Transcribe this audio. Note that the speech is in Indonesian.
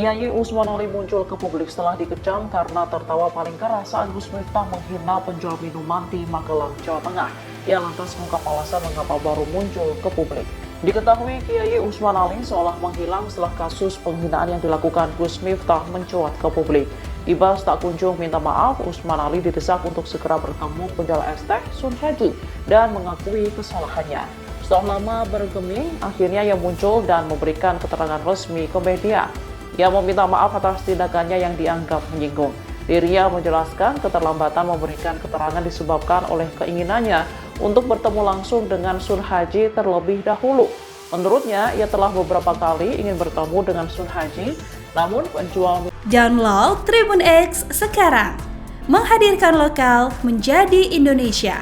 Kiai Usman Ali muncul ke publik setelah dikecam karena tertawa paling keras saat Gus Miftah menghina penjual minuman di Magelang, Jawa Tengah. Ia lantas mengungkap alasan mengapa baru muncul ke publik. Diketahui Kiai Usman Ali seolah menghilang setelah kasus penghinaan yang dilakukan Gus Miftah mencuat ke publik. Ibas tak kunjung minta maaf, Usman Ali didesak untuk segera bertemu penjual es teh Sun Haji dan mengakui kesalahannya. Setelah lama bergeming, akhirnya ia muncul dan memberikan keterangan resmi ke media. Ia meminta maaf atas tindakannya yang dianggap menyinggung. Dirinya menjelaskan keterlambatan memberikan keterangan disebabkan oleh keinginannya untuk bertemu langsung dengan Sun Haji terlebih dahulu. Menurutnya, ia telah beberapa kali ingin bertemu dengan Sun Haji, namun penjual... Download Tribun X sekarang, menghadirkan lokal menjadi Indonesia.